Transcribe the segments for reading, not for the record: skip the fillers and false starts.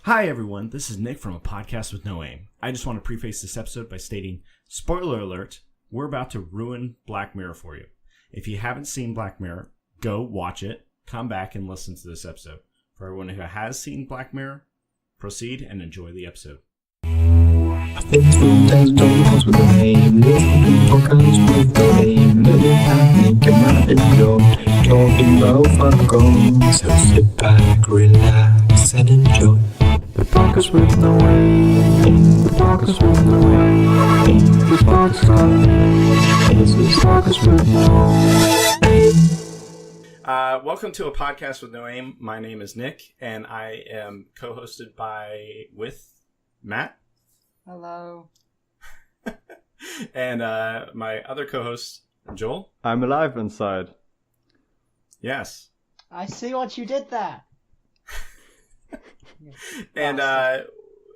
Hi everyone, this is Nick from A Podcast with No Aim. I just want to preface this episode by stating, spoiler alert, we're about to ruin Black Mirror for you. If you haven't seen Black Mirror, go watch it, come back and listen to this episode. For everyone who has seen Black Mirror, proceed and enjoy the episode. I've been through those doors with a name, podcasts with no name, panic and alone, talking about fun goals, so sit back, relax and enjoy. The podcast with no aim, the podcast with no aim, this podcast is the podcast with no aim. Welcome to A Podcast with No Aim. My name is Nick, and I am co-hosted with Matt. Hello. And my other co-host, Joel. I'm alive inside. Yes. I see what you did there. And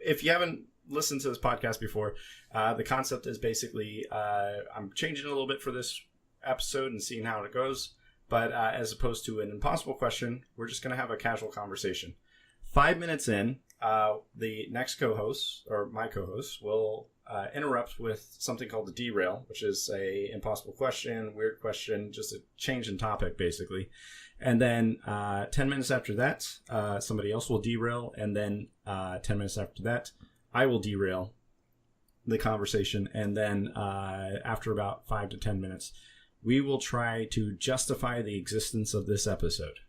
if you haven't listened to this podcast before, the concept is basically I'm changing a little bit for this episode and seeing how it goes. But as opposed to an impossible question, we're just going to have a casual conversation. 5 minutes in, the next co-host, or my co-host, will interrupt with something called the derail, which is a impossible question, weird question, just a change in topic, basically. And then 10 minutes after that, somebody else will derail. And then 10 minutes after that, I will derail the conversation. And then after about 5 to 10 minutes, we will try to justify the existence of this episode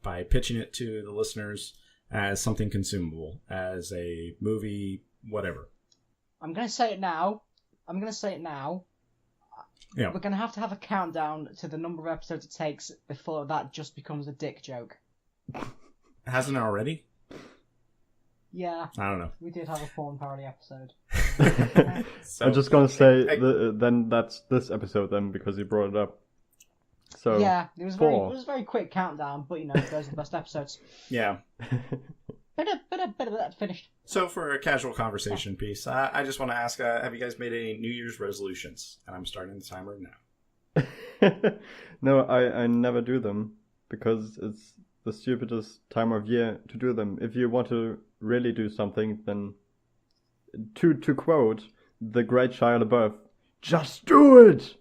by pitching it to the listeners as something consumable, as a movie, whatever. I'm going to say it now. Yeah. We're going to have a countdown to the number of episodes it takes before that just becomes a dick joke. Hasn't it already? Yeah. I don't know. We did have a porn parody episode. So, I'm just gonna say then that's this episode then because you brought it up. So yeah, it was a very quick countdown, but those are the best episodes. Yeah. Bit of that finished. So for a casual conversation piece, I just want to ask, have you guys made any New Year's resolutions? And I'm starting the timer now. No, I never do them because it's the stupidest time of year to do them. If you want to really do something, then to quote the great Shia LaBeouf, just do it.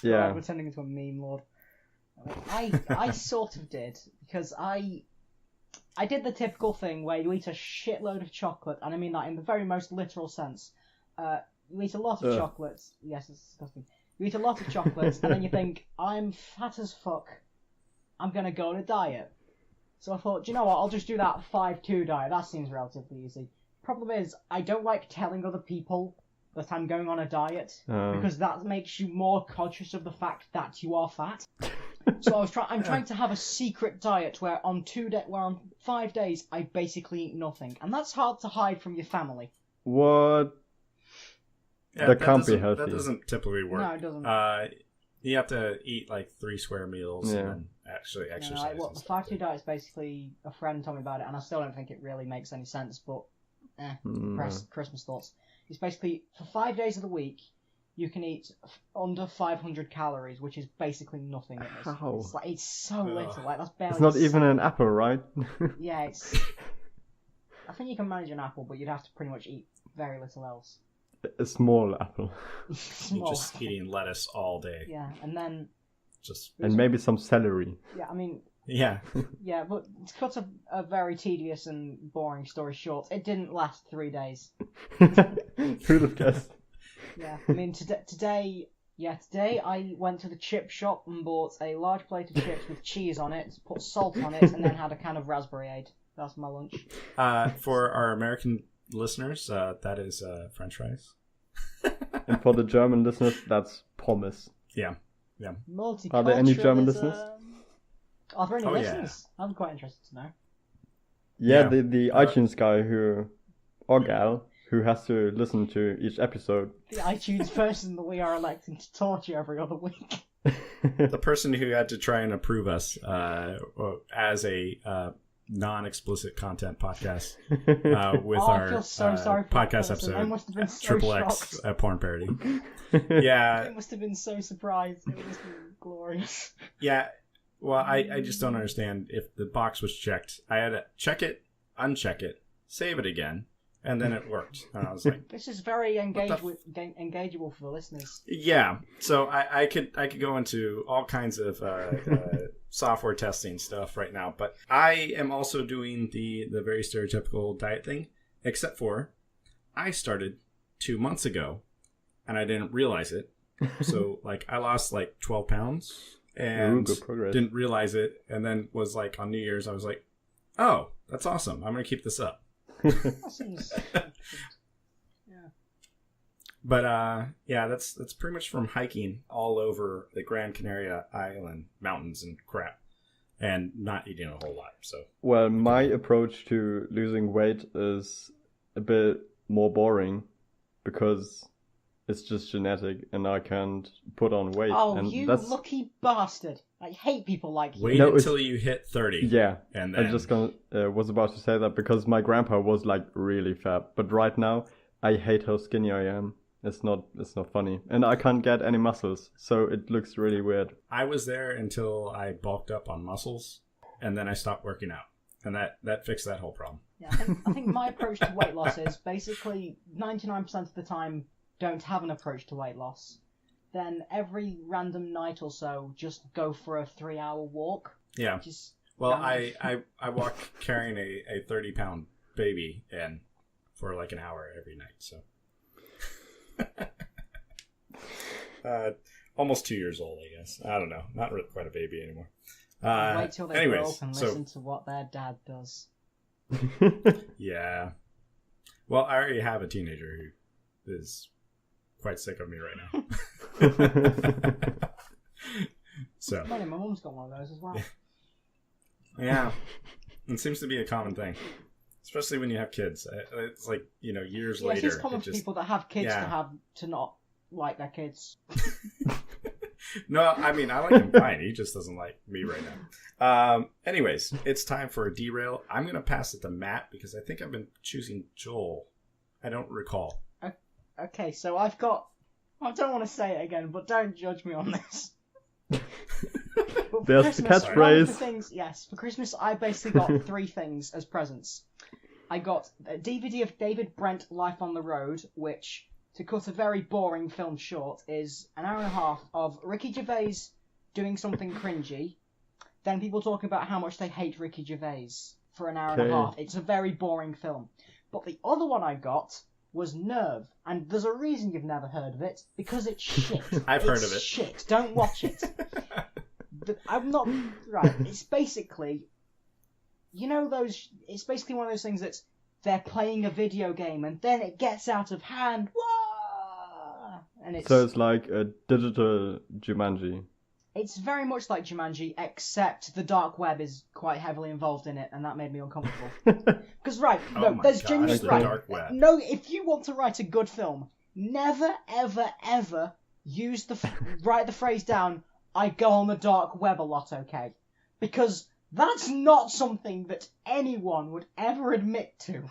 Yeah, We're turning into a meme lord. I sort of did because I did the typical thing where you eat a shitload of chocolate, and I mean that in the very most literal sense. You eat a lot of chocolates. Yes, it's disgusting. You eat a lot of chocolates, and then you think, I'm fat as fuck. I'm going to go on a diet. So I thought, do you know what, I'll just do that 5-2 diet. That seems relatively easy. Problem is, I don't like telling other people that I'm going on a diet, because that makes you more conscious of the fact that you are fat. So I'm trying to have a secret diet where on 5 days I basically eat nothing, and that's hard to hide from your family. What? Yeah, that can't be healthy. That doesn't typically work. No, it doesn't. You have to eat like 3 square meals and then actually exercise. The 5-2 diet is basically, a friend told me about it, and I still don't think it really makes any sense, but Christmas thoughts. It's basically, for 5 days of the week, you can eat under 500 calories, which is basically nothing. How? It's so little. Like, that's barely. It's not even an apple, right? Yeah, it's. I think you can manage an apple, but you'd have to pretty much eat very little else. A small apple. You're just eating lettuce all day. Yeah, and then. And maybe some celery. Yeah, I mean. Yeah. Yeah, but to cut a very tedious and boring story short, it didn't last 3 days. Who'd have guessed? Yeah, I mean, today I went to the chip shop and bought a large plate of chips with cheese on it, put salt on it, and then had a can of raspberry-ade. That's my lunch. For our American listeners, that is French fries. And for the German listeners, that's pommes. Yeah. Are there any German listeners? Are there any listeners? Yeah. I'm quite interested to know. Yeah, the iTunes guy or gal, who has to listen to each episode. The iTunes person that we are electing to torture every other week. The person who had to try and approve us as a non-explicit content podcast with our I feel so sorry for podcast episode. I must have been so Triple shocked. X porn parody. Yeah. I must have been so surprised. It must have been glorious. Yeah. Well, I just don't understand if the box was checked. I had to check it, uncheck it, save it again, and then it worked. And I was like, This is very engageable for the listeners. yeah. So I could go into all kinds of software testing stuff right now, but I am also doing the very stereotypical diet thing, except for I started 2 months ago, and I didn't realize it. So like I lost like 12 pounds and good progress. didn't realize it, and then was like on New Year's I was like, oh, that's awesome, I'm gonna keep this up. That seems... But yeah, that's pretty much from hiking all over the Gran Canaria Island mountains and crap, and not eating a whole lot. So Well, my approach to losing weight is a bit more boring because it's just genetic and I can't put on weight. Oh, and you that's... lucky bastard. I hate people like you. wait No, until you hit 30. Yeah, And I then just was about to say that because my grandpa was like really fat, but right now I hate how skinny I am. It's not funny, and I can't get any muscles, so it looks really weird. I was there until I bulked up on muscles, and then I stopped working out, and that fixed that whole problem. Yeah, I think my approach to weight loss is basically 99% of the time don't have an approach to weight loss. Then every random night or so, just go for a 3-hour walk. Yeah. Just Well, I walk carrying a 30-pound baby in for like an hour every night, so. Almost 2 years old, I guess. I don't know. Not really quite a baby anymore. wait till they grow anyways, up and so listen to what their dad does. yeah. Well, I already have a teenager who is quite sick of me right now. So My mum's got one of those as well. yeah, it seems to be a common thing, especially when you have kids. It's like, years Yeah, later. it's common for people that have kids Yeah. to not like their kids. No, I mean, I like him fine. He just doesn't like me right now. Anyways, it's time for a derail. I'm going to pass it to Matt because I think I've been choosing Joel. I don't recall. Okay, so I've got... I don't want to say it again, but don't judge me on this. But for There's the Christmas, one of catchphrase. the things, yes, for Christmas I basically got 3 things as presents. I got a DVD of David Brent Life on the Road, which, to cut a very boring film short, is an hour and a half of Ricky Gervais doing something cringy, then people talking about how much they hate Ricky Gervais for an hour and a Okay. half. It's a very boring film. But the other one I got was Nerve, and there's a reason you've never heard of it, because it's shit. I've heard It's of it. shit. Don't watch it. I'm not... Right, it's basically... You know those... It's basically one of those things that's... They're playing a video game, and then it gets out of hand. Wah! And it's... So it's like a digital Jumanji. It's very much like Jumanji, except the dark web is quite heavily involved in it, and that made me uncomfortable. Because, right, Oh no, my there's gosh, genuinely... the Right, dark web. no, if you want to write a good film, never, ever, ever use write the phrase down, I go on the dark web a lot, okay? Because that's not something that anyone would ever admit to.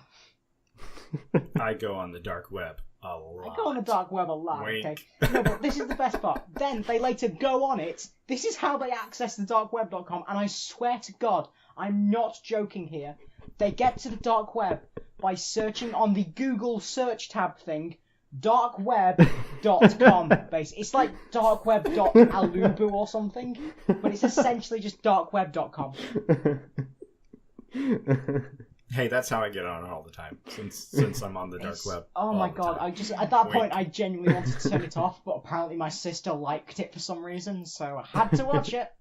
I go on the dark web a lot. I go on the dark web a lot, Wink. okay? No, but this is the best part. Then they later go on it. This is how they access the darkweb.com, and I swear to God, I'm not joking here. They get to the dark web by searching on the Google search tab thing, darkweb.com. It's like darkweb.alubu or something, but it's essentially just darkweb.com. Hey, that's how I get on all the time, since I'm on the dark web. Oh all my the God, time. at that Wink. point I genuinely wanted to turn it off, but apparently my sister liked it for some reason, so I had to watch it.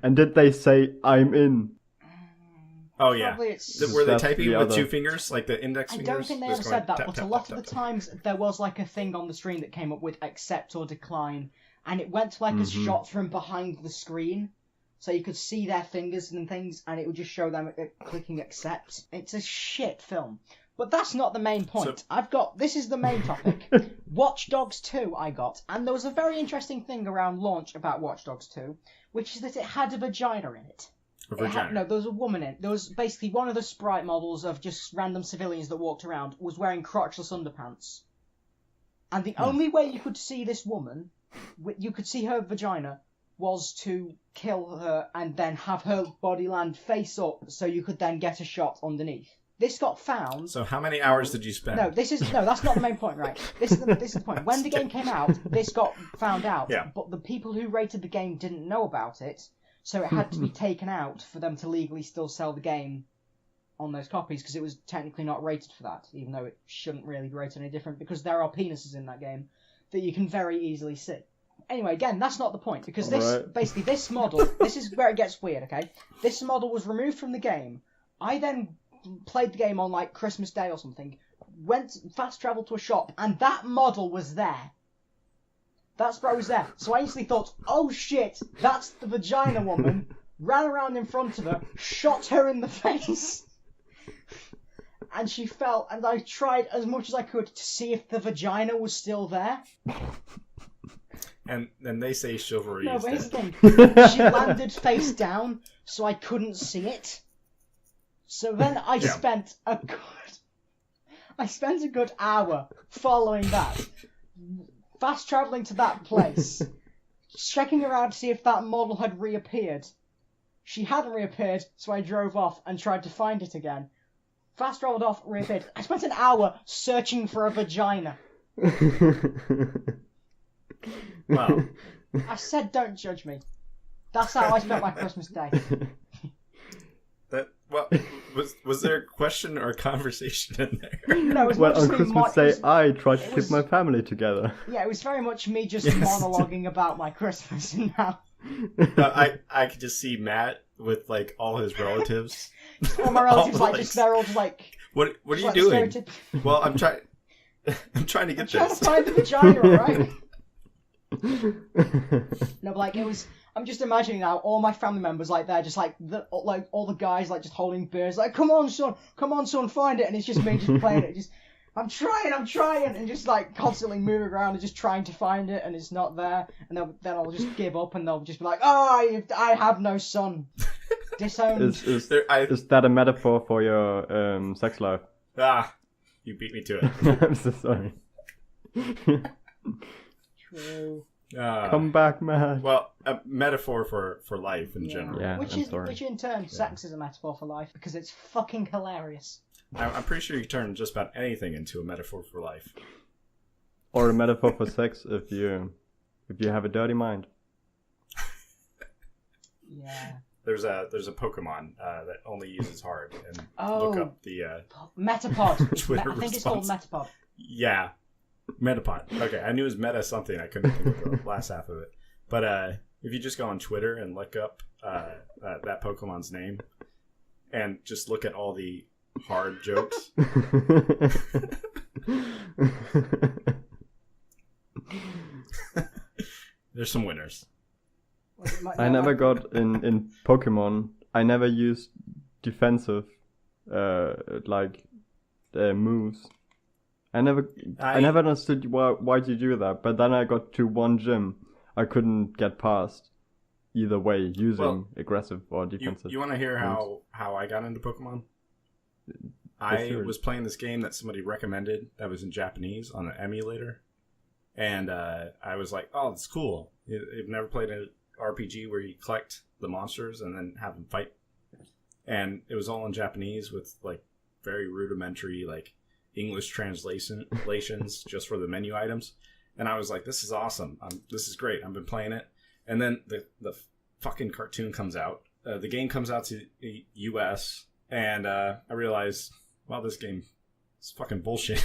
And did they say, I'm in? Oh yeah. Probably it's... Were they That's typing the with other. 2 fingers, like the index I fingers? don't think they Just ever going said that, tap, but tap, a lot tap, of the tap. times there was like a thing on the screen that came up with accept or decline, and it went to like a shot from behind the screen, so you could see their fingers and things, and it would just show them clicking accept. It's a shit film. But that's not the main point. This is the main topic. Watch Dogs 2 I got, and there was a very interesting thing around launch about Watch Dogs 2, which is that it had a vagina in it. A vagina. There was a woman in it. There was basically one of the sprite models of just random civilians that walked around was wearing crotchless underpants. And the only way you could see this woman, you could see her vagina, was to kill her and then have her body land face up so you could then get a shot underneath. This got found. So how many hours did you spend? No, that's not the main point, right? This is the point. When the game came out, this got found out. Yeah. But the people who rated the game didn't know about it, so it had to be taken out for them to legally still sell the game on those copies, because it was technically not rated for that, even though it shouldn't really be rated any different, because there are penises in that game that you can very easily see. Anyway, again, that's not the point, because this model, this is where it gets weird, okay? This model was removed from the game. I then played the game on, like, Christmas Day or something, fast travelled to a shop, and that model was there. That's where it was there. So I instantly thought, oh shit, that's the vagina woman, ran around in front of her, shot her in the face, and she fell, and I tried as much as I could to see if the vagina was still there. And they say chivalry is but here's dead. the thing. She landed face down, so I couldn't see it. So then I spent a good hour following that, fast travelling to that place, checking around to see if that model had reappeared. She hadn't reappeared, so I drove off and tried to find it again. Fast travelled off, reappeared. I spent an hour searching for a vagina. Wow. I said don't judge me. That's how I spent my Christmas Day. Was there a question or a conversation in there? No, it was Well, much on just me Christmas Day, I tried to keep my family together. Yeah, it was very much me just monologuing about my Christmas now. I could just see Matt with like all his relatives. All my relatives, All they're all just like. What are you like doing? stereotyp- Well, I'm trying to get Trying to this. find the vagina, right? No, but like it was. I'm just imagining now all my family members like they're just like all the guys like just holding beers like come on son, find it, and it's just me just playing it. Just I'm trying, and just like constantly moving around and just trying to find it, and it's not there, and then I'll just give up, and they'll just be like, oh, I have no son, disowned. Is that a metaphor for your sex life? You beat me to it. I'm so sorry. True. Come back, man. Well, a metaphor for life in general. Yeah, Which in turn, sex is a metaphor for life because it's fucking hilarious. I'm pretty sure you turn just about anything into a metaphor for life. Or a metaphor for sex if you have a dirty mind. Yeah. There's a Pokemon that only uses hard, and look up the Metapod. Twitter I think it's called response. Metapod. Yeah, Metapod. Okay, I knew it was meta something. I couldn't think of the last half of it. But if you just go on Twitter and look up that Pokemon's name, and just look at all the hard jokes. There's some winners. I never got in Pokemon. I never used defensive moves. I never understood why you do that. But then I got to one gym, I couldn't get past either way using aggressive or defensive. You want to hear how I got into Pokemon? I was playing this game that somebody recommended that was in Japanese on an emulator, and I was like, "Oh, it's cool." You've never played an RPG where you collect the monsters and then have them fight, and it was all in Japanese with like very rudimentary like English translations just for the menu items, and I was like, "This is awesome! This is great! I've been playing it." And then the fucking cartoon comes out. The game comes out to the US, and I realized, wow, this game is fucking bullshit.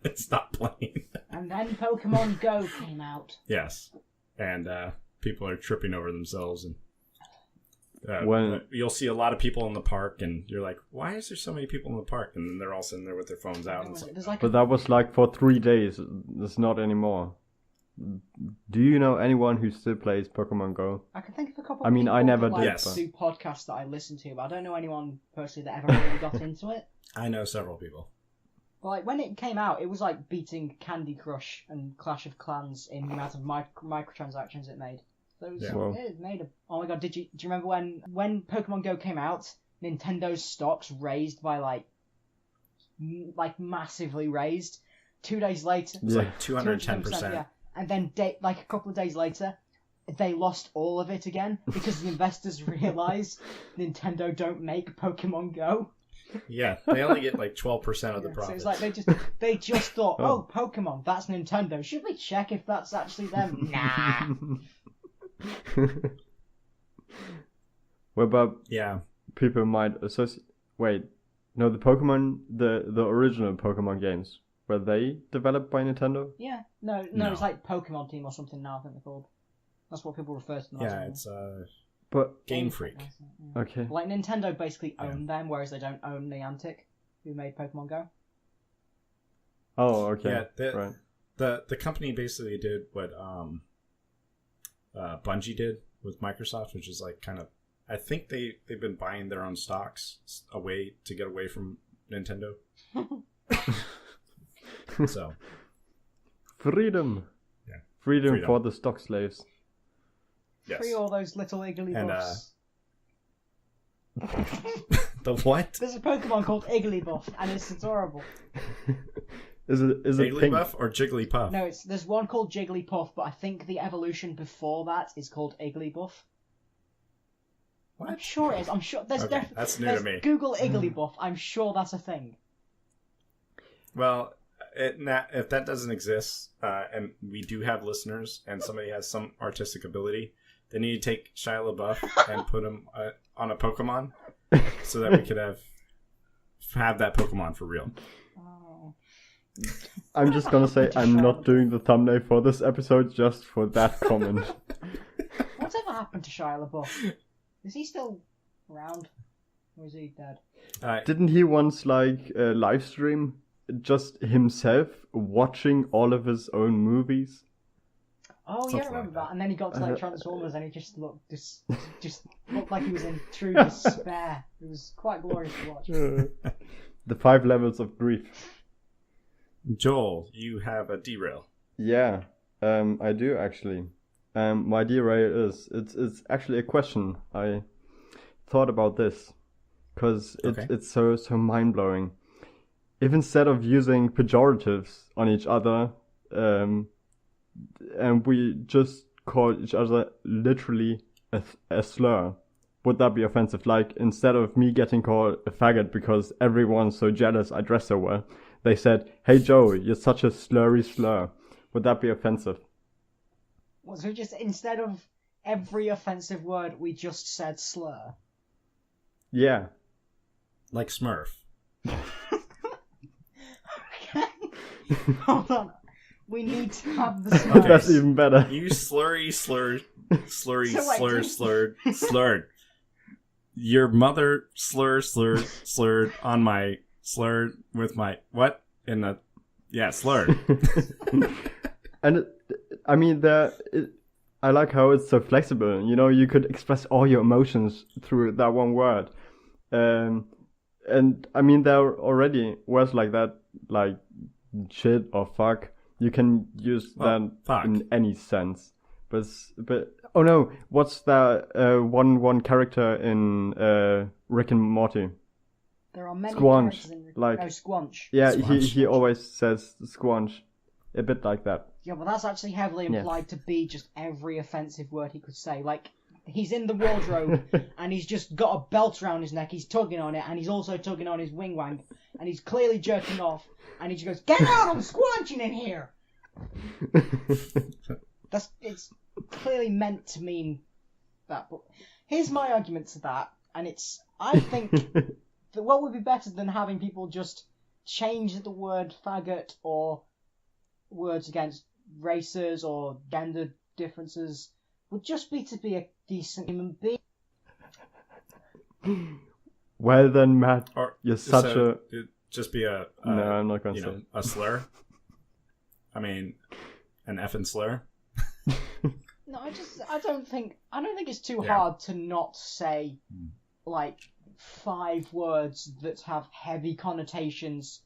It's not playing. And then Pokemon Go came out. Yes, and people are tripping over themselves, and you'll see a lot of people in the park, and you're like, why is there so many people in the park? And then they're all sitting there with their phones out. And but that was like for 3 days. It's not anymore. Do you know anyone who still plays Pokemon Go? I can think of a couple. I mean, I never did. Yes. Do podcasts that I listen to, but I don't know anyone personally that ever really got into it. I know several people. But like when it came out, it was like beating Candy Crush and Clash of Clans in the amount of microtransactions it made. So it made a. Oh my god! Do you remember when Pokemon Go came out? Nintendo's stocks raised by like massively raised. 2 days later, it's like 210%. Yeah. And then, like a couple of days later, they lost all of it again because the investors realised Nintendo don't make Pokemon Go. Yeah, they only get like 12% of the So profits. it's like they just thought, oh, Pokemon, that's Nintendo. Should we check if that's actually them? Nah. What about Yeah. people might associate? Wait, no, the Pokemon, the original Pokemon games, were they developed by Nintendo? Yeah. No, it's like Pokemon Team or something now, I think they're called. That's what people refer to them as. Yeah, it's But Game Freak. Yeah. okay, Like Nintendo basically own them, whereas they don't own Niantic, who made Pokemon Go. oh okay, Yeah, right. the company basically did what Bungie did with Microsoft, which is like kind of, I think they've been buying their own stocks away to get away from Nintendo. So Freedom. Yeah. Freedom for the stock slaves. yes. Free all those little Igglybuffs. The what? There's a Pokemon called Igglybuff, and it's adorable. Is it pink? Jigglypuff or Jigglypuff? No, there's one called Jigglypuff, but I think the evolution before that is called Igglybuff. What? I'm sure it is. I'm sure there's Okay, that's new to me. Google Igglybuff. I'm sure that's a thing. Well, if that doesn't exist, and we do have listeners, and somebody has some artistic ability, they need to take Shia LaBeouf and put him on a Pokemon, so that we could have that Pokemon for real. Oh. I'm just gonna say I'm not doing the thumbnail for this episode just for that comment. Whatever happened to Shia LaBeouf? Is he still around? Or is he dead? Didn't he once live stream just himself watching all of his own movies? Oh yeah, I Something remember like that. And then he got to like Transformers, and he just looked like he was in true despair. It was quite glorious to watch. The 5 levels of grief. Joel, you have a derail. Yeah, I do actually. My derail it's actually a question. I thought about this because it's so mind blowing. If instead of using pejoratives on each other, and we just call each other literally a slur, would that be offensive? Like, instead of me getting called a faggot because everyone's so jealous I dress so well, they said, "Hey Joe, you're such a slurry slur." Would that be offensive? Well, so just instead of every offensive word, we just said slur. Yeah. Like Smurf. Okay. Hold on. We need to have the slurs. That's even better. You slurry, slurred. Your mother slurred on my slurred with my what in the slurred. And I mean, I like how it's so flexible. You know, you could express all your emotions through that one word. And I mean, there are already words like that, like shit or fuck. You can use that in any sense. But oh no, what's that one character in Rick and Morty? There are many Squanch, characters in like Squanch. Yeah, Squanch. he always says squanch, a bit like that. Yeah, but that's actually heavily implied to be just every offensive word he could say. Like, he's in the wardrobe, and he's just got a belt around his neck, he's tugging on it, and he's also tugging on his wing wang, and he's clearly jerking off, and he just goes, "Get out, I'm squanching in here!" It's clearly meant to mean that, but here's my argument to that, and I think that what would be better than having people just change the word faggot or words against races or gender differences would just be to be a decent human being. Well then, Matt, Or you're such a... It'd just be a No, I'm not going to say it. a slur. I mean, an effing slur. No, I don't think it's too hard to not say like 5 words that have heavy connotations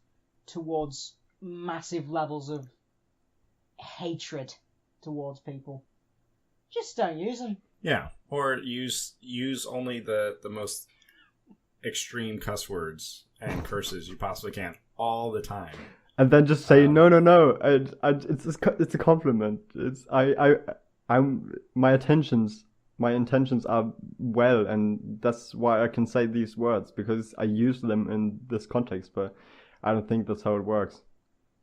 towards massive levels of hatred towards people. Just don't use them. Yeah, or use only the most extreme cuss words and curses you possibly can all the time. And then just say no. It's a compliment. I'm my attention's my intentions are well, and that's why I can say these words, because I use them in this context, but I don't think that's how it works.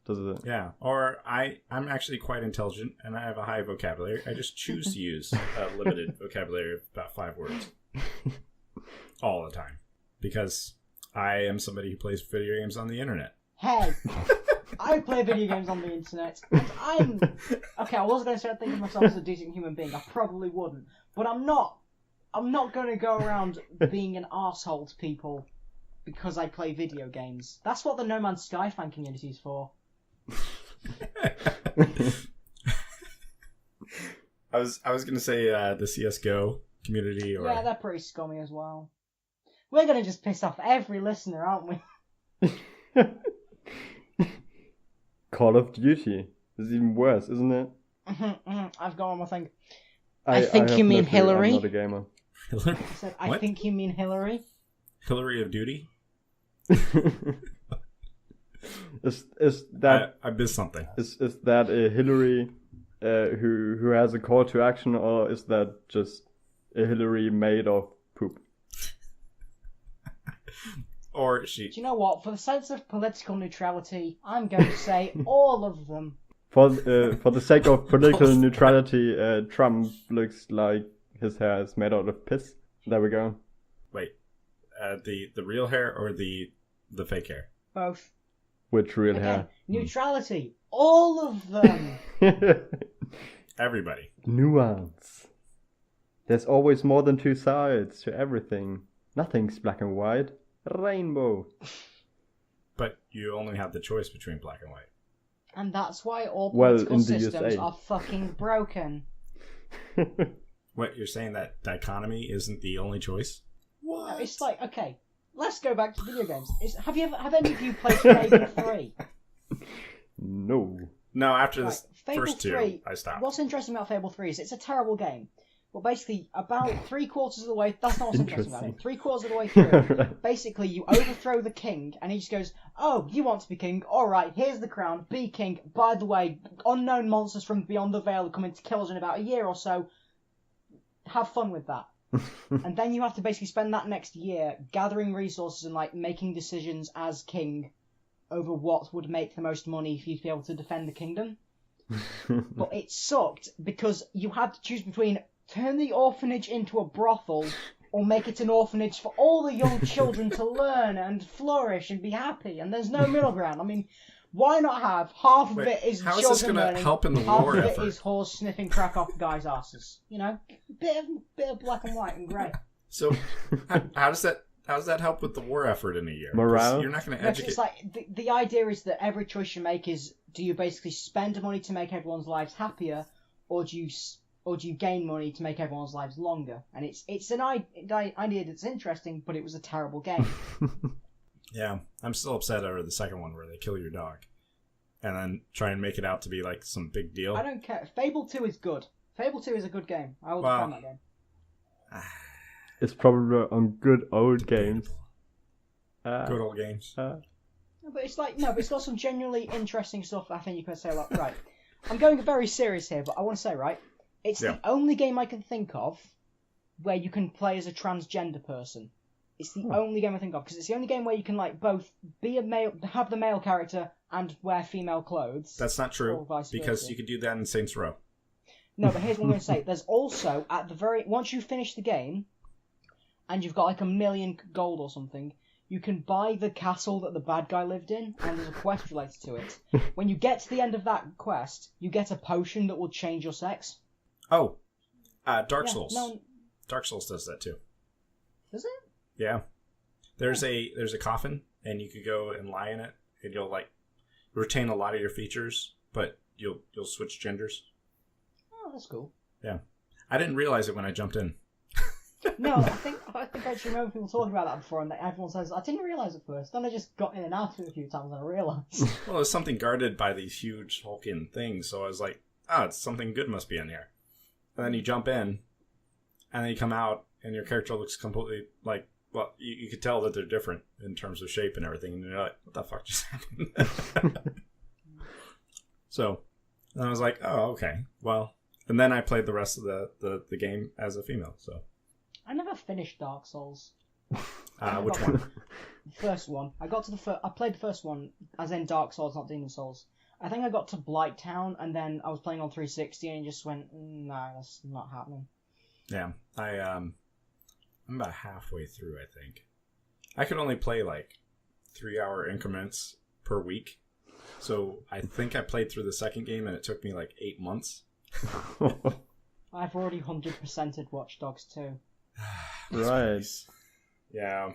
Does it? Yeah, or I'm actually quite intelligent, and I have a high vocabulary. I just choose to use a limited vocabulary of about 5 words all the time, because I am somebody who plays video games on the internet. Hey, I play video games on the internet, and I'm... Okay, I was going to start thinking of myself as a decent human being. I probably wouldn't. But I'm not going to go around being an arsehole to people because I play video games. That's what the No Man's Sky fan community is for. I was going to say the CSGO community. Or... Yeah, they're pretty scummy as well. We're going to just piss off every listener, aren't we? Call of Duty is even worse, isn't it? I've got one more thing. I think you mean Hillary. I'm not a gamer. Hillary? I said, I think you mean Hillary. Hillary of Duty? Is that I missed something. Is that a Hillary who has a call to action, or is that just a Hillary made of poop? Or she... Do you know what? For the sense of political neutrality, I'm going to say all of them. For the sake of political neutrality, Trump looks like his hair is made out of piss. There we go. Wait, the real hair or the fake hair? Both. Which real Again, hair? neutrality. All of them. Everybody. Nuance. There's always more than 2 sides to everything. Nothing's black and white. Rainbow. But you only have the choice between black and white. And that's why all political in the systems USA. are fucking broken. What, you're saying that dichotomy isn't the only choice? What? It's like, okay, let's go back to video games. Have any of you played Fable 3? No. No, after Right, this Fable first 2, 3, I stopped. What's interesting about Fable 3 is it's a terrible game. Well, basically, about 3/4 of the way... That's not what's interesting about it. 3/4 of the way through, basically, you overthrow the king, and he just goes, oh, you want to be king? Alright, here's the crown, be king. By the way, unknown monsters from beyond the veil are coming to kill us in about a year or so. Have fun with that. And then you have to basically spend that next year gathering resources and, like, making decisions as king over what would make the most money for you to be able to defend the kingdom. But it sucked, because you had to choose between... turn the orphanage into a brothel, or make it an orphanage for all the young children to learn and flourish and be happy, and there's no middle ground. I mean, why not have half of it is how is children this gonna learning, help in the half war of effort? it is horse sniffing crack off guys' asses. You know, bit of black and white and grey. So, how does that help with the war effort in a year? 'Cause Morale? You're not going to No, educate... it's like the idea is that every choice you make is: do you basically spend money to make everyone's lives happier, or do you gain money to make everyone's lives longer? And it's an idea that's interesting, but it was a terrible game. Yeah, I'm still upset over the second one where they kill your dog. And then try and make it out to be like some big deal. I don't care. Fable 2 is good. Fable 2 is a good game. I will defend that game. It's probably on good old games. Good old games. No, but it's like, no, but it's got some genuinely interesting stuff I think you could say, like, right, I'm going very serious here, but I want to say, right, it's the only game I can think of where you can play as a transgender person. It's the only game I think of, because it's the only game where you can, like, both be a male, have the male character, and wear female clothes. That's not true, or vice because versa. you could do that in Saints Row. No, but here's what I'm going to say. There's also, at the very... Once you finish the game, and you've got like 1 million gold or something, you can buy the castle that the bad guy lived in, and there's a quest related to it. When you get to the end of that quest, you get a potion that will change your sex. Oh, Dark Yeah, Souls. no- Dark Souls does that too. Does it? Yeah. There's a coffin, and you could go and lie in it, and you'll like retain a lot of your features, but you'll switch genders. Oh, that's cool. Yeah. I didn't realize it when I jumped in. No, I think I actually remember people talking about that before, and everyone says, I didn't realise at first. Then I just got in and out of it a few times, and I realised. Well, it's something guarded by these huge hulking things, so I was like, oh, it's something good must be in here. And then you jump in, and then you come out, and your character looks completely like, well, you could tell that they're different in terms of shape and everything, and you're like, what the fuck just happened? So, and I was like, oh, okay, well, And then I played the rest of the game as a female. So I never finished Dark Souls. which one? The first one. I got to I played the first one as in Dark Souls, not Demon Souls. I think I got to Blight Town, and then I was playing on 360 and just went, no, that's not happening. Yeah, I'm about halfway through. I think I could only play like 3-hour increments per week. So I think I played through the second game, and it took me like 8 months. I've already 100%ed Watch Dogs 2. Right. Nice. Yeah.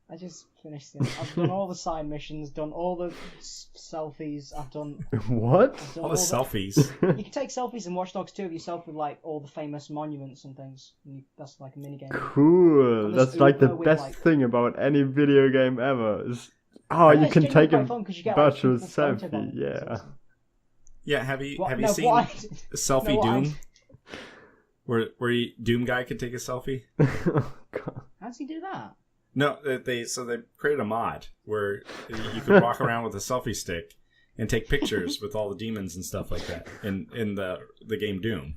I just finished it. I've done all the side missions, done all the selfies. I've done What? All the selfies. You can take selfies in Watch Dogs 2 of yourself with like all the famous monuments and things. And that's like a minigame. Cool. And That's there's like the Uber with, best like- thing about any video game ever. Yeah, You it's can genuinely take a quite fun 'cause you get, like, virtual people photo selfie. bombs. Yeah. Yeah, have you What? have No, you seen why? Selfie No, why? Doom? Where Doom guy could take a selfie? Oh, God. How does he do that? No, they created a mod where you could walk around with a selfie stick and take pictures with all the demons and stuff like that in the game Doom,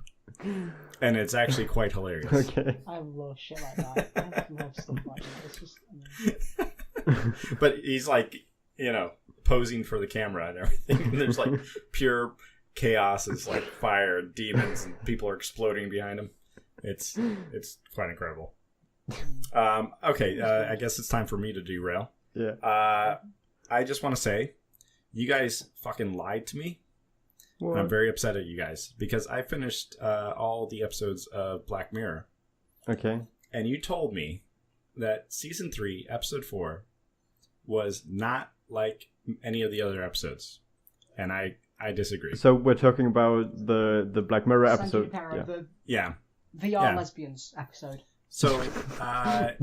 and it's actually quite hilarious. Okay. I love shit like that. I love stuff like that. It's just amazing. But he's like, posing for the camera and everything. And there's like pure chaos. It's like fire and demons and people are exploding behind him. It's quite incredible. Okay, I guess it's time for me to derail. Yeah. I just want to say, you guys fucking lied to me. What? And I'm very upset at you guys because I finished all the episodes of Black Mirror. Okay. And you told me that season 3, episode 4, was not like any of the other episodes, and I disagree. So we're talking about the Black Mirror episode. Sanjay Parra, Yeah. the Yeah. lesbians episode. So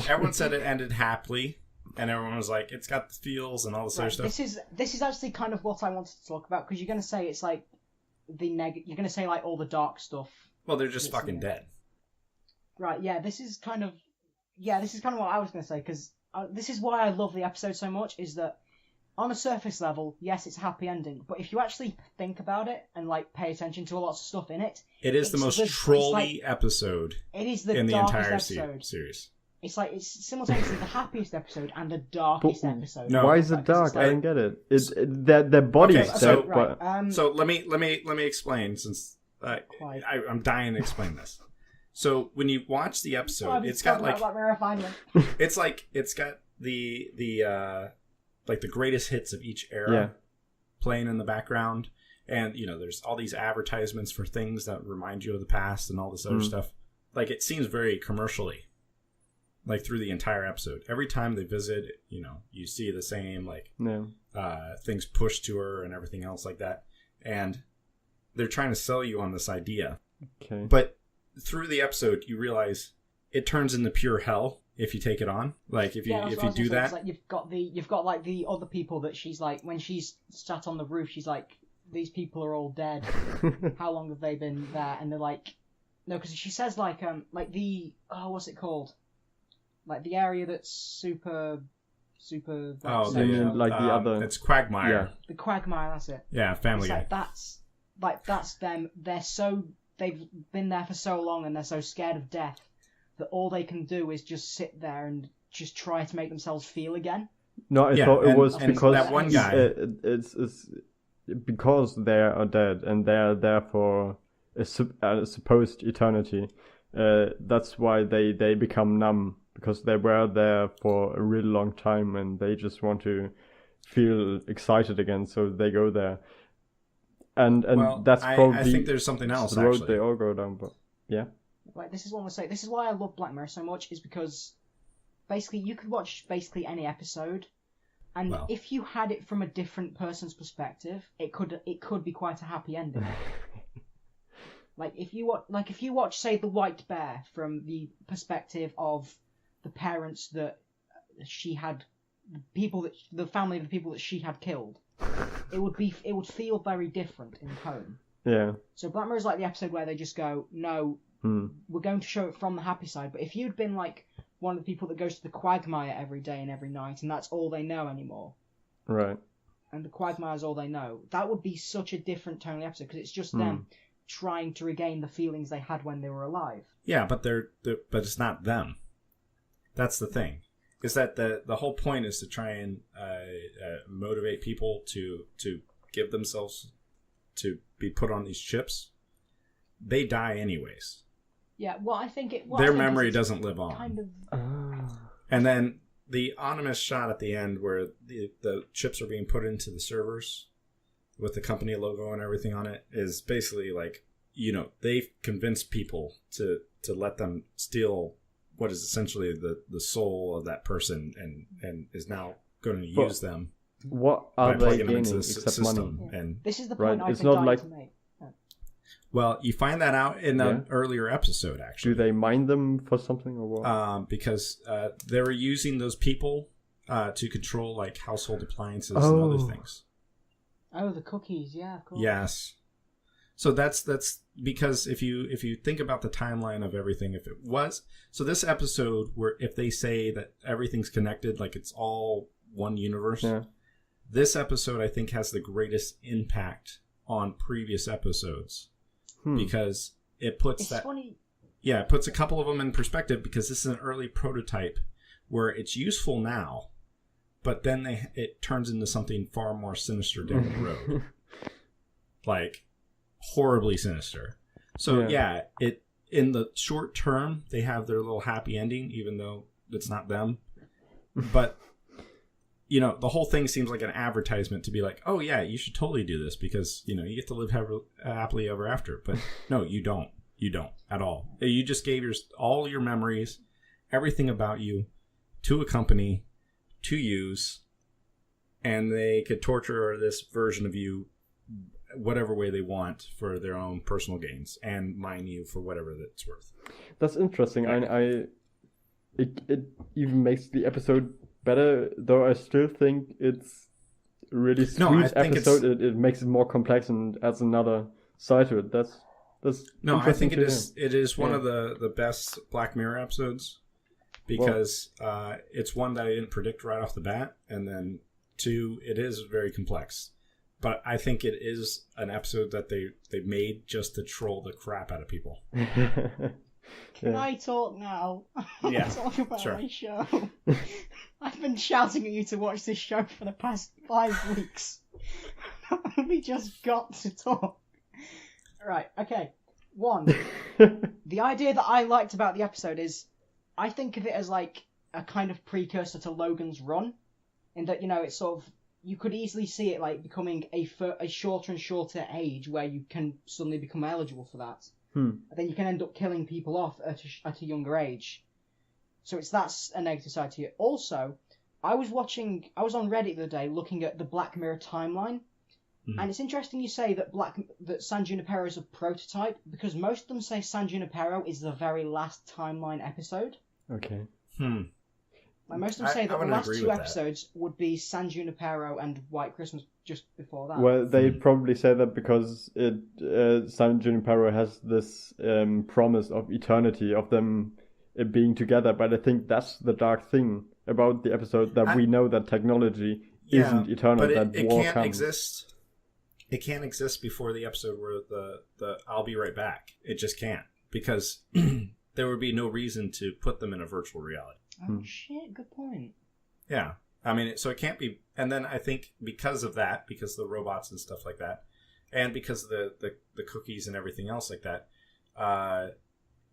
everyone said it ended happily, and everyone was like, "It's got the feels and all this other Right, stuff." this is actually kind of what I wanted to talk about because you're going to say it's like you're going to say like all the dark stuff. Well, they're just It's fucking weird. dead. Right, yeah, this is kind of what I was going to say because this is why I love the episode so much is that on a surface level, yes, it's a happy ending, but if you actually think about it and like pay attention to a lot of stuff in it, It is the It's most the- it's trolly like- episode it is the in the darkest entire episode. series. It's simultaneously the happiest episode and the darkest But episode. No. Why is it dark? I don't get it. Their body Okay, is so- dead, Right, but So let me explain since Quite. I'm dying to explain this. So when you watch the episode, I've it's got talking like about Black Mirror finally. it's got the like the greatest hits of each era Yeah. playing in the background, and there's all these advertisements for things that remind you of the past and all this other stuff. Like it seems very commercially, like through the entire episode. Every time they visit, you see the same like no. things pushed to her and everything else like that, and they're trying to sell you on this idea. Okay. But through the episode, you realize it turns into pure hell if you take it on. Like if you Yeah, that's if what I you was do gonna say, that, it's like you've got like the other people that she's like when she's sat on the roof, she's like, these people are all dead. How long have they been there? And they're like, no, because she says like the what's it called? Like the area that's super. oh, You mean like the other- it's Quagmire. Yeah. the Quagmire. That's it. Yeah, Family It's Guy. that's them. They've been there for so long and they're so scared of death that all they can do is just sit there and just try to make themselves feel again. No, I Yeah, thought it and- was and because that one guy- it's because they are dead and they are there for a supposed eternity. That's why they become numb, because they were there for a really long time and they just want to feel excited again, so they go there. And Well, that's probably I think there's something else the road actually. they all go down. But yeah, Like this is what I'm gonna say. This is why I love Black Mirror so much, is because basically you could watch basically any episode, and Well. if you had it from a different person's perspective, it could be quite a happy ending. Like if you watch say The White Bear from the perspective of the parents that she had, the family of the people that she had killed, it would feel very different in tone. yeah. So Black Mirror is like the episode where they just go, no, we're going to show it from the happy side. But if you'd been like one of the people that goes to the Quagmire every day and every night, and that's all they know anymore, Right. and the Quagmire is all they know, that would be such a different tone of the episode, because it's just them trying to regain the feelings they had when they were alive. Yeah, but but it's not them. That's the thing. Is that the whole point is to try and motivate people to give themselves to be put on these chips. They die anyways. Yeah, well, I think their memory doesn't live on. Kind of. And then the ominous shot at the end where the chips are being put into the servers with the company logo and everything on it is basically like, they've convinced people to let them steal what is essentially the soul of that person and is now going to use them. What are they gaining into the except money? Yeah. And this is the point Right, I've it's been not dying like- to make. well, you find that out in an earlier episode, actually. Do they mine them for something or what? Because they were using those people to control like household appliances and other things. Oh, the cookies, yeah, of course. Yes. So that's because if you think about the timeline of everything, if it was this episode where if they say that everything's connected, like it's all one universe, this episode I think has the greatest impact on previous episodes because it puts funny. Yeah, it puts a couple of them in perspective because this is an early prototype where it's useful now, but then it turns into something far more sinister down the road. Like, horribly sinister. So, it in the short term, they have their little happy ending, even though it's not them. But, the whole thing seems like an advertisement to be like, oh, yeah, you should totally do this because, you get to live happily ever after. But, no, you don't. You don't at all. You just gave all your memories, everything about you, to a company to use, and they could torture this version of you whatever way they want for their own personal gains and mine you for whatever that's worth. That's interesting. It even makes the episode better, though I still think it's a really sweet episode. It makes it more complex and adds another side to it. That's I think it is one of the best Black Mirror episodes because it's one that I didn't predict right off the bat, and then two, it is very complex. But I think it is an episode that they made just to troll the crap out of people. Can I talk now? Yeah, talk about sure. my show. I've been shouting at you to watch this show for the past 5 weeks. I've only just got to talk. Right, okay. One, the idea that I liked about the episode is I think of it as like a kind of precursor to Logan's Run, in that, it's sort of, you could easily see it like becoming a shorter and shorter age where you can suddenly become eligible for that. And then you can end up killing people off at a younger age. So that's a negative side to it. Also, I was on Reddit the other day looking at the Black Mirror timeline. And it's interesting you say that San Junipero is a prototype, because most of them say San Junipero is the very last timeline episode. Okay. Like most of them say that the last 2 episodes would be San Junipero and White Christmas just before that. Well, they probably say that because San Junipero has this promise of eternity, of them being together, but I think that's the dark thing about the episode, that we know that technology isn't eternal, but that war can't comes. exist. It can't exist before the episode where the I'll be right back. It just can't, because there would be no reason to put them in a virtual reality. Oh shit, good point. Yeah. I mean, so it can't be. And then I think because of that, because the robots and stuff like that, and because of the cookies and everything else like that,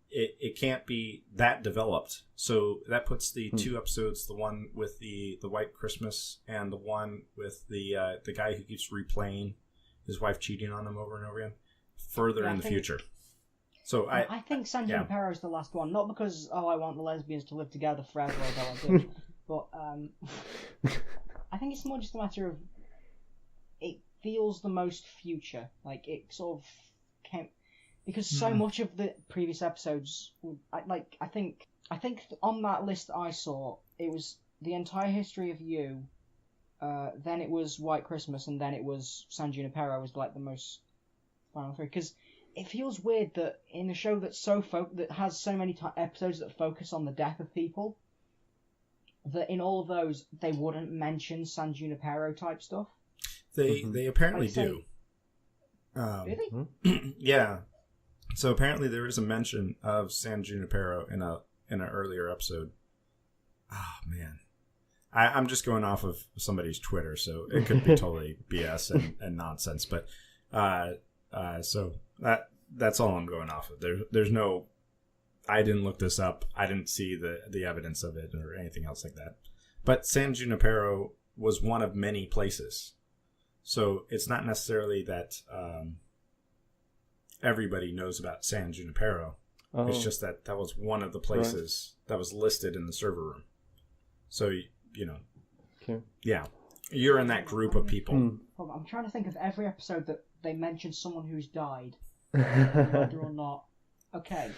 it can't be that developed. So that puts the 2 episodes, the one with the White Christmas and the one with the guy who keeps replaying his wife cheating on him over and over again, further in the future. So I think San Junipero is the last one, not because I want the lesbians to live together forever, although I do, but I think it's more just a matter of it feels the most future, like it sort of came, because so much of the previous episodes, I think on that list that I saw, it was the entire history of you, then it was White Christmas, and then it was San Junipero was like the most final 3, because it feels weird that in a show that's that has so many episodes that focus on the death of people, that in all of those they wouldn't mention San Junipero type stuff. They apparently do. Really? Yeah. So apparently there is a mention of San Junipero in an earlier episode. Oh man, I'm just going off of somebody's Twitter, so it could be totally BS and nonsense. But so that's all I'm going off of. There's no. I didn't look this up. I didn't see the evidence of it or anything else like that. But San Junipero was one of many places. So it's not necessarily that everybody knows about San Junipero. Oh. It's just that was one of the places that was listed in the server room. So, okay. Yeah, you're in that group of people. I'm trying to think of every episode that they mentioned someone who's died, whether or not. Okay.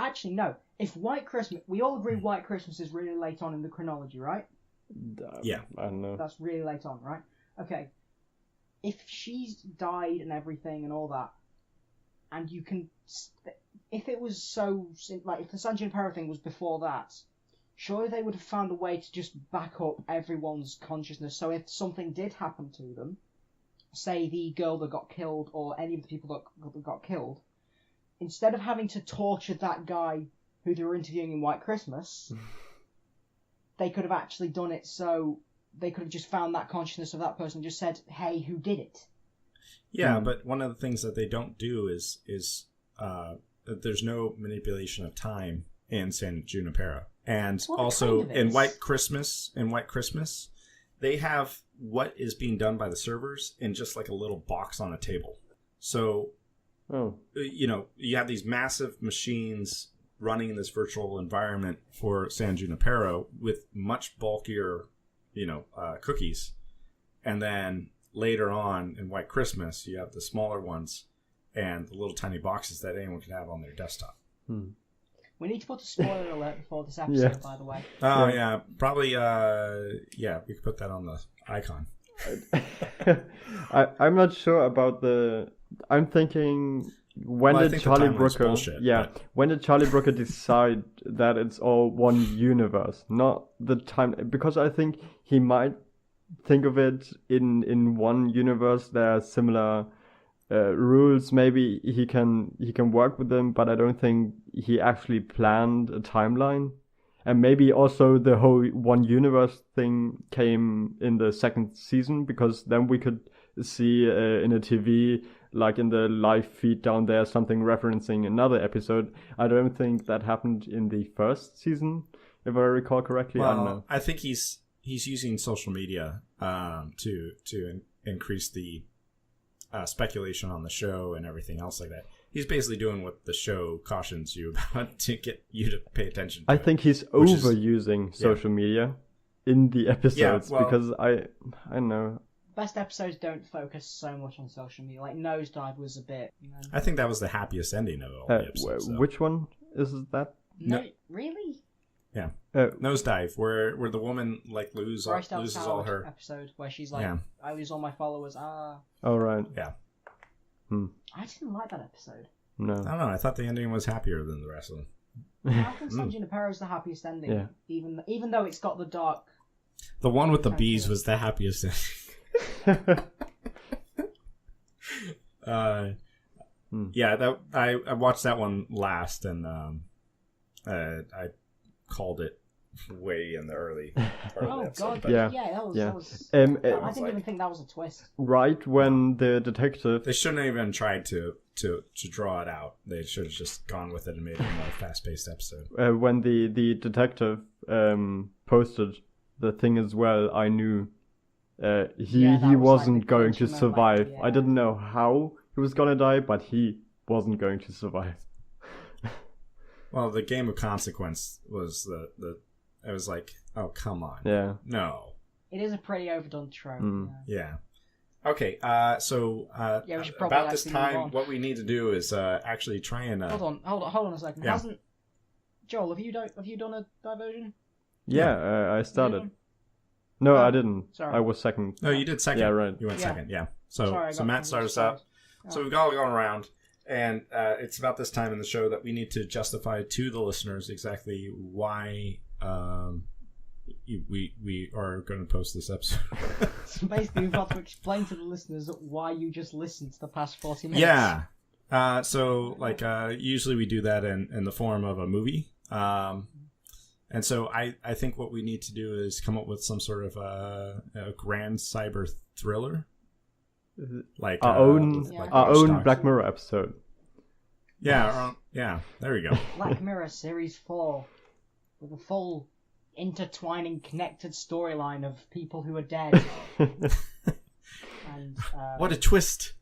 Actually, no. If White Christmas... We all agree White Christmas is really late on in the chronology, right? Yeah. I don't know. That's really late on, right? Okay. If she's died and everything and all that, and you can... If it was so... Like, if the San Junipero thing was before that, surely they would have found a way to just back up everyone's consciousness. So if something did happen to them, say the girl that got killed or any of the people that got killed, instead of having to torture that guy who they were interviewing in White Christmas, they could have actually done it so they could have just found that consciousness of that person and just said, hey, who did it? Yeah, but one of the things that they don't do is that there's no manipulation of time in San Junipero. And also in White Christmas, they have what is being done by the servers in just like a little box on a table. So... you have these massive machines running in this virtual environment for San Junipero with much bulkier, cookies. And then later on in White Christmas, you have the smaller ones and the little tiny boxes that anyone can have on their desktop. We need to put a spoiler alert before this episode, by the way. Oh, yeah. Probably, we could put that on the icon. I'm not sure about the... I'm thinking when did Charlie Brooker... Bullshit, when did Charlie Brooker decide that it's all one universe? Not the time... Because I think he might think of it in one universe. There are similar rules. Maybe he can work with them, but I don't think he actually planned a timeline. And maybe also the whole one universe thing came in the second season, because then we could see in a TV, like in the live feed down there, something referencing another episode. I don't think that happened in the first season, if I recall correctly. Well, I don't know. I think he's using social media to increase the speculation on the show and everything else like that. He's basically doing what the show cautions you about to get you to pay attention to. I think he's overusing social media in the episodes, because I don't know. Best episodes don't focus so much on social media. Like Nosedive was a bit... I think that was the happiest ending of all the episodes. Which one is that? No, really? Yeah. Nosedive, where the woman like loses all her... episode where she's like, I lose all my followers. Oh, right. Yeah. I didn't like that episode. No. I don't know. I thought the ending was happier than the rest of them. I think San Junipero is the happiest ending, even though it's got the dark... The one with the bees was the happiest ending. I watched that one last, and I called it way in the early part of the episode. That was I didn't even think that was a twist. Right when the detective... They shouldn't have even tried to draw it out. They should have just gone with it and made it a more fast-paced episode. When the detective posted the thing as well, I knew he wasn't going to survive. I didn't know how he was going to die, but he wasn't going to survive. Well, the game of consequence was it was like, oh, come on. Yeah. No. It is a pretty overdone trope. Yeah. Okay, so about this time, what we need to do is actually try and... Hold on a second. Yeah. Joel, have you done a diversion? Yeah, I started. No, I didn't. Sorry. I was second. No, you did second. Yeah, right. You went second, yeah. So Sorry, Matt started us out. So we've all gone around, and it's about this time in the show that we need to justify to the listeners exactly why, we are going to post this episode. So basically, we've got to explain to the listeners why you just listened to the past 40 minutes. Yeah. So like usually we do that in the form of a movie. And so I think what we need to do is come up with some sort of a grand cyber thriller. Like our own Watch Black Mirror episode. Yeah, there we go. Black Mirror Series 4 with a full intertwining connected storyline of people who are dead. And what a twist.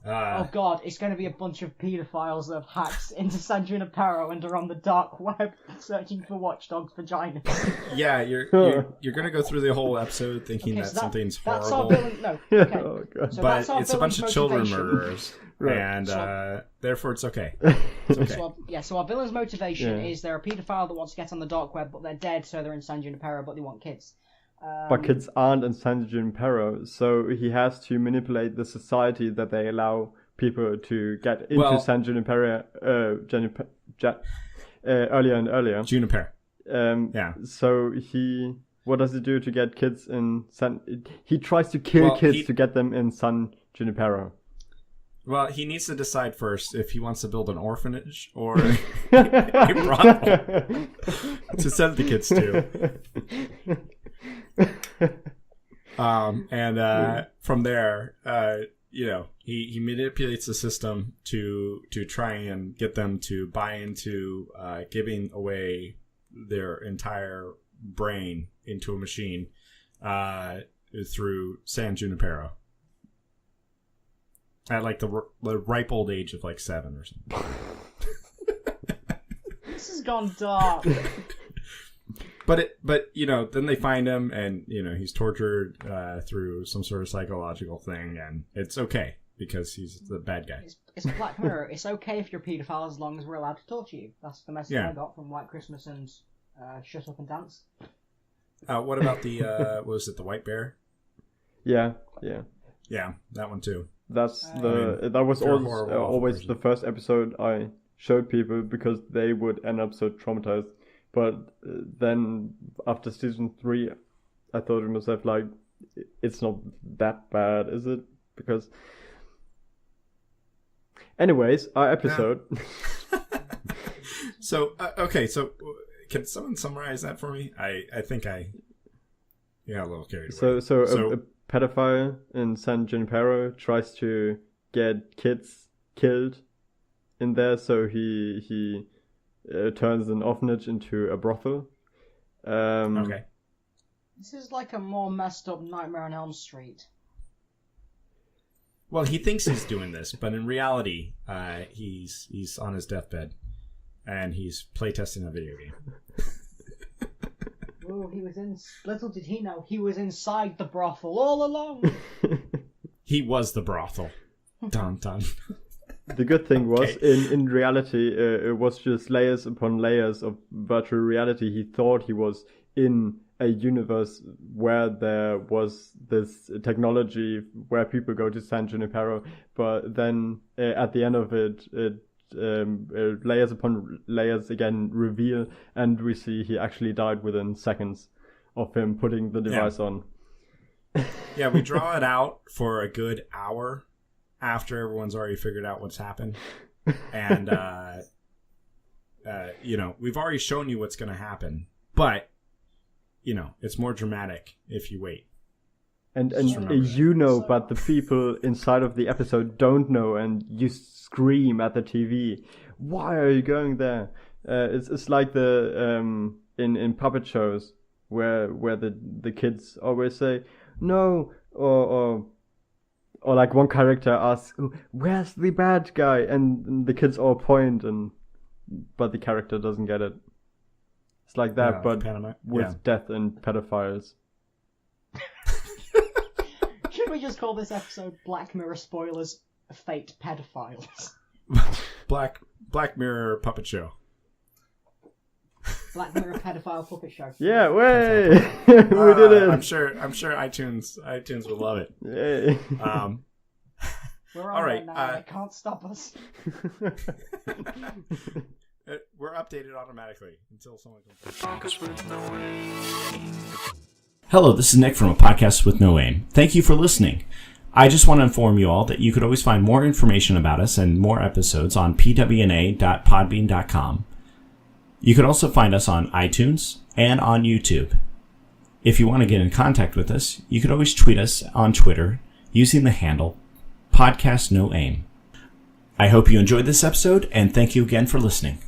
oh god, it's going to be a bunch of paedophiles that have hacked into San Junipero and are on the dark web searching for watchdogs' vaginas. Yeah, you're going to go through the whole episode thinking that something's that's horrible. Our villain, no, okay. Oh, God. So But that's our it's a bunch of villain's children motivation. murderers. Right. And therefore it's okay. It's okay. So our villain's motivation is they're a paedophile that wants to get on the dark web, but they're dead, so they're in San Junipero, but they want kids. But kids aren't in San Junipero, so he has to manipulate the society that they allow people to get into San Junipero earlier and earlier. Juniper. Yeah. So what does he do to get kids in San? He tries to kill kids to get them in San Junipero. Well, he needs to decide first if he wants to build an orphanage or a brothel to send the kids to. From there, he manipulates the system to try and get them to buy into giving away their entire brain into a machine through San Junipero at like the ripe old age of like 7 or something. This has gone dark. But then they find him, and he's tortured through some sort of psychological thing, and it's okay because he's the bad guy. It's Black Mirror. It's okay if you're a paedophile as long as we're allowed to torture you. That's the message I got from White Christmas and Shut Up and Dance. What about the what was it, the White Bear? Yeah, that one too. That was always the first episode I showed people because they would end up so traumatized. But then after season 3, I thought to myself, like, it's not that bad, is it? Because, anyways, our episode. So can someone summarize that for me? I think I got a little carried away. So a pedophile in San Junipero tries to get kids killed in there, so he turns an orphanage into a brothel. Okay. This is like a more messed up Nightmare on Elm Street. Well, he thinks he's doing this, but in reality, he's on his deathbed, and he's playtesting a video game. Oh, little did he know, he was inside the brothel all along. He was the brothel. Dun dun. The good thing was, in reality, it was just layers upon layers of virtual reality. He thought he was in a universe where there was this technology where people go to San Junipero, but then at the end of it, layers upon layers again reveal, and we see he actually died within seconds of him putting the device on. Yeah, we draw it out for a good hour after everyone's already figured out what's happened. And, we've already shown you what's going to happen. But, it's more dramatic if you wait. And but the people inside of the episode don't know, and you scream at the TV, why are you going there? It's like the in puppet shows where the kids always say, no, or like one character asks, where's the bad guy? And the kids all point, but the character doesn't get it. It's like that, but with death and pedophiles. Should we just call this episode Black Mirror Spoilers, Fate Pedophiles? Black Mirror Puppet Show. Black Mirror Pedophile Puppet Show. Yeah, way! We did it! I'm sure iTunes will love it. Yay. We're on all right, there now, they can't stop us. We're updated automatically until someone comes. Podcast with no aim. Hello, this is Nick from A Podcast with No Aim. Thank you for listening. I just want to inform you all that you could always find more information about us and more episodes on pwna.podbean.com. You could also find us on iTunes and on YouTube. If you want to get in contact with us, you could always tweet us on Twitter using the handle Podcast No Aim. I hope you enjoyed this episode, and thank you again for listening.